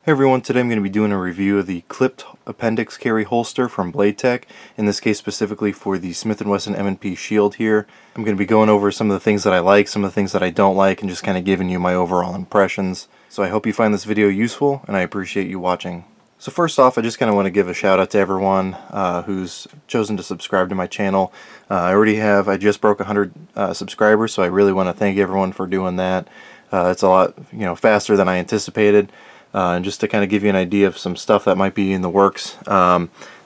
Hey everyone, today I'm going to be doing a review of the Klipt appendix carry holster from Blade Tech, in this case specifically for the Smith & Wesson M&P Shield here. I'm going to be going over some of the things that I like, some of the things that I don't like, and just kind of giving you my overall impressions. So I hope you find this video useful, and I appreciate you watching. So first off, I just kind of want to give a shout out to everyone who's chosen to subscribe to my channel. I just broke 100 subscribers, so I really want to thank everyone for doing that. It's a lot, faster than I anticipated. And just to kind of give you an idea of some stuff that might be in the works.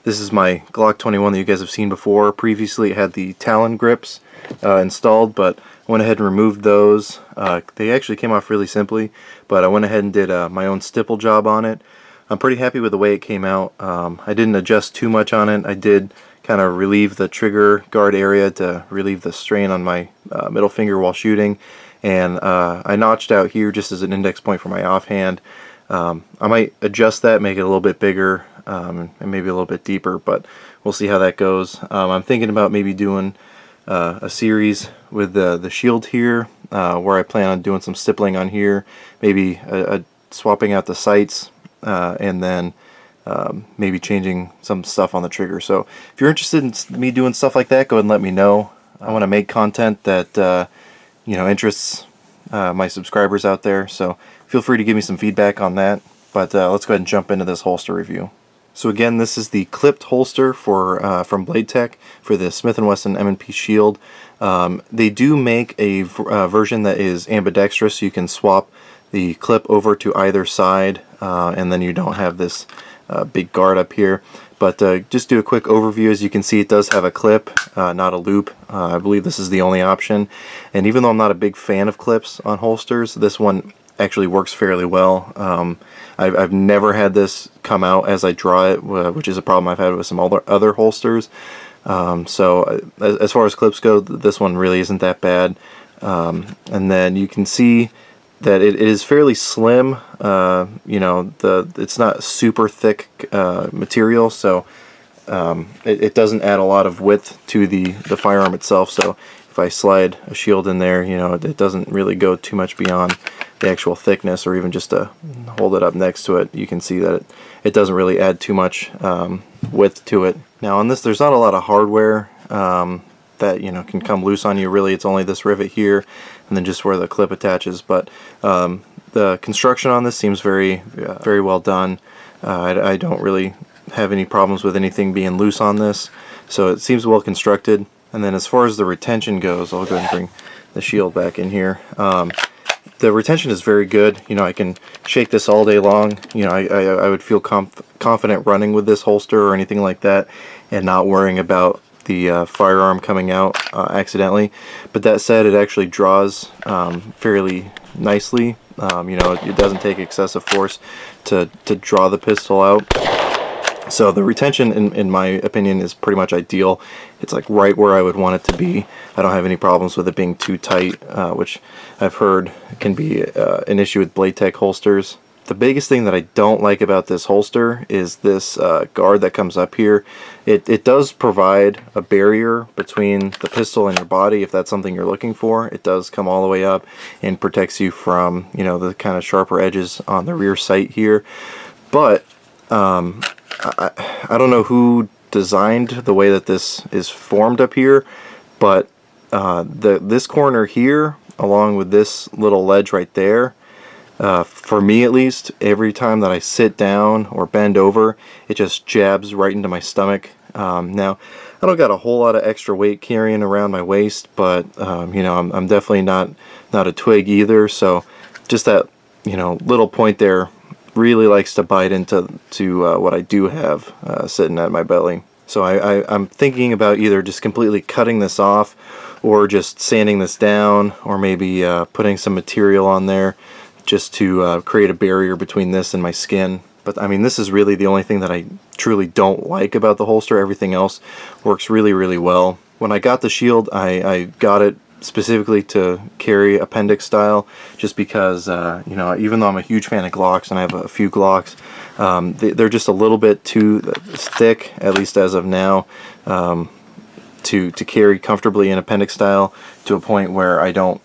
This is my Glock 21 that you guys have seen before. Previously it had the Talon grips installed, but I went ahead and removed those. They actually came off really simply, but I went ahead and did my own stipple job on it. I'm pretty happy with the way it came out. I didn't adjust too much on it. I did kind of relieve the trigger guard area to relieve the strain on my middle finger while shooting, and I notched out here just as an index point for my offhand. I might adjust that, make it a little bit bigger and maybe a little bit deeper, but we'll see how that goes. I'm thinking about maybe doing a series with the shield here, where I plan on doing some stippling on here, maybe swapping out the sights, and then maybe changing some stuff on the trigger. So if you're interested in me doing stuff like that, go ahead and let me know. I want to make content that interests my subscribers out there, so feel free to give me some feedback on that. But let's go ahead and jump into this holster review. So again, this is the Klipt holster from Blade Tech for the Smith & Wesson M&P Shield. They do make a version that is ambidextrous, so you can swap the clip over to either side, and then you don't have this big guard up here. But just do a quick overview. As you can see, it does have a clip, not a loop. I believe this is the only option. And even though I'm not a big fan of clips on holsters, this one actually works fairly well. I've never had this come out as I draw it, which is a problem I've had with some other holsters. So as far as clips go, this one really isn't that bad. And then you can see that it is fairly slim. It's not super thick material, so it doesn't add a lot of width to the firearm itself. So if I slide a shield in there, it doesn't really go too much beyond the actual thickness, or even just to hold it up next to it, you can see that it doesn't really add too much width to it. Now on this, there's not a lot of hardware that can come loose on you. Really, it's only this rivet here, and then just where the clip attaches. But the construction on this seems very well done. I don't really have any problems with anything being loose on this, so it seems well constructed. And then as far as the retention goes, I'll go ahead and bring the shield back in here. The retention is very good. I can shake this all day long. I would feel confident running with this holster or anything like that, and not worrying about the firearm coming out accidentally. But that said, it actually draws fairly nicely. It doesn't take excessive force to draw the pistol out. So the retention, in my opinion, is pretty much ideal. It's like right where I would want it to be. I don't have any problems with it being too tight, which I've heard can be an issue with Blade Tech holsters. The biggest thing that I don't like about this holster is this guard that comes up here. It does provide a barrier between the pistol and your body if that's something you're looking for. It does come all the way up and protects you from the kind of sharper edges on the rear sight here. But I don't know who designed the way that this is formed up here, but this corner here, along with this little ledge right there, for me at least, every time that I sit down or bend over, it just jabs right into my stomach. Now, I don't got a whole lot of extra weight carrying around my waist, but I'm definitely not a twig either. So just that little point there really likes to bite into what I do have sitting at my belly. So I'm thinking about either just completely cutting this off, or just sanding this down, or maybe putting some material on there just to create a barrier between this and my skin. But I mean, this is really the only thing that I truly don't like about the holster. Everything else works really well. When I got the shield, I got it specifically to carry appendix style, just because even though I'm a huge fan of Glocks and I have a few Glocks, they're just a little bit too thick, at least as of now, to carry comfortably in appendix style, to a point where I don't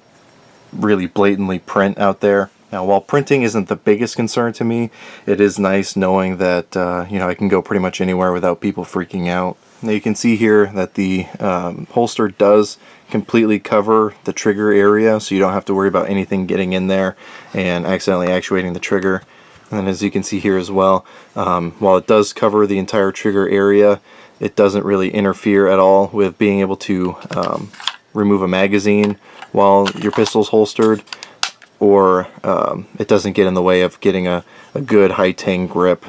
really blatantly print out there. Now, while printing isn't the biggest concern to me, it is nice knowing that I can go pretty much anywhere without people freaking out. Now you can see here that the holster does completely cover the trigger area, so you don't have to worry about anything getting in there and accidentally actuating the trigger. And as you can see here as well, while it does cover the entire trigger area, it doesn't really interfere at all with being able to remove a magazine while your pistol's holstered, or it doesn't get in the way of getting a good high-tang grip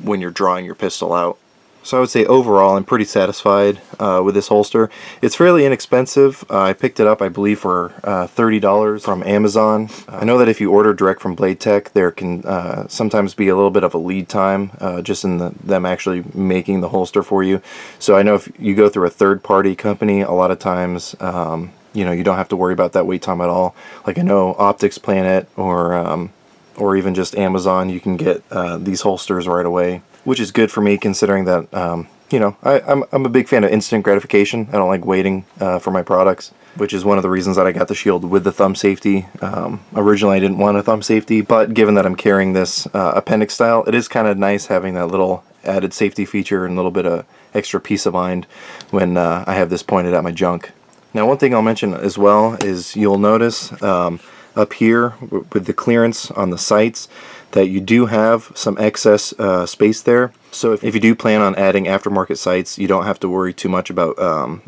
when you're drawing your pistol out. So I would say overall I'm pretty satisfied with this holster. It's fairly inexpensive. I picked it up, I believe, for $30 from Amazon. I know that if you order direct from Blade Tech, there can sometimes be a little bit of a lead time just in them actually making the holster for you. So I know if you go through a third-party company, a lot of times you don't have to worry about that wait time at all. Like I know Optics Planet or even just Amazon, you can get these holsters right away, which is good for me considering that I'm a big fan of instant gratification. I don't like waiting for my products, which is one of the reasons that I got the Shield with the thumb safety. Originally I didn't want a thumb safety, but given that I'm carrying this appendix style, it is kind of nice having that little added safety feature and a little bit of extra peace of mind when I have this pointed at my junk. Now, one thing I'll mention as well is you'll notice up here with the clearance on the sights that you do have some excess space there. So if you do plan on adding aftermarket sights, you don't have to worry too much about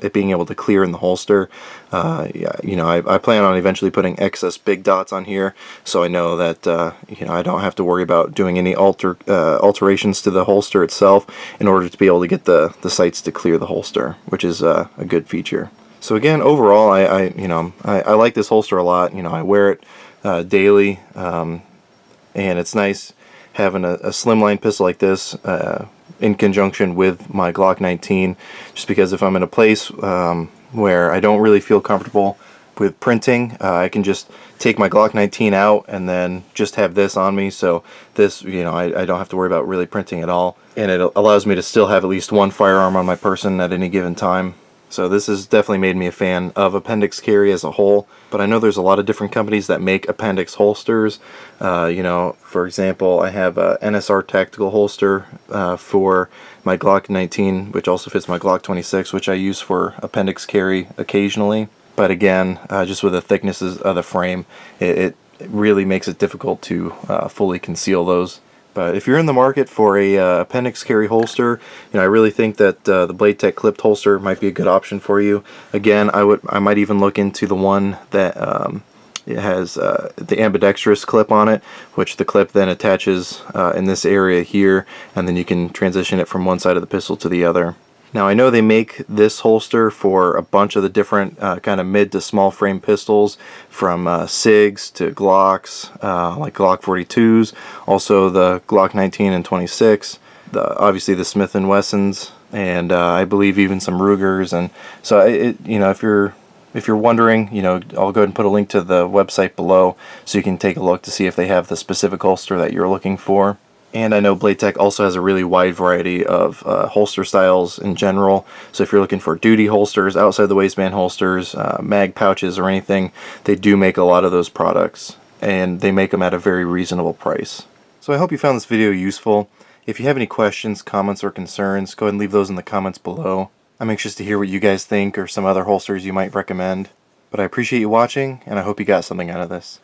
it being able to clear in the holster. I plan on eventually putting excess big dots on here, so I know that I don't have to worry about doing any alterations to the holster itself in order to be able to get the sights to clear the holster, which is a good feature. So again, overall, I like this holster a lot. I wear it daily, and it's nice having a slimline pistol like this in conjunction with my Glock 19, just because if I'm in a place where I don't really feel comfortable with printing, I can just take my Glock 19 out and then just have this on me. So this, I don't have to worry about really printing at all, and it allows me to still have at least one firearm on my person at any given time. So this has definitely made me a fan of appendix carry as a whole, but I know there's a lot of different companies that make appendix holsters. For example, I have a NSR tactical holster for my Glock 19, which also fits my Glock 26, which I use for appendix carry occasionally. But again, just with the thicknesses of the frame, it really makes it difficult to fully conceal those. But if you're in the market for a appendix carry holster, I really think that the Blade Tech Klipt holster might be a good option for you. Again, I might even look into the one that it has the ambidextrous clip on it, which the clip then attaches in this area here, and then you can transition it from one side of the pistol to the other. Now I know they make this holster for a bunch of the different kind of mid to small frame pistols, from SIGs to Glocks, like Glock 42s, also the Glock 19 and 26, obviously the Smith & Wessons, and I believe even some Rugers. And so if you're wondering, I'll go ahead and put a link to the website below so you can take a look to see if they have the specific holster that you're looking for. And I know Blade Tech also has a really wide variety of holster styles in general. So if you're looking for duty holsters, outside the waistband holsters, mag pouches, or anything, they do make a lot of those products. And they make them at a very reasonable price. So I hope you found this video useful. If you have any questions, comments, or concerns, go ahead and leave those in the comments below. I'm anxious to hear what you guys think or some other holsters you might recommend. But I appreciate you watching, and I hope you got something out of this.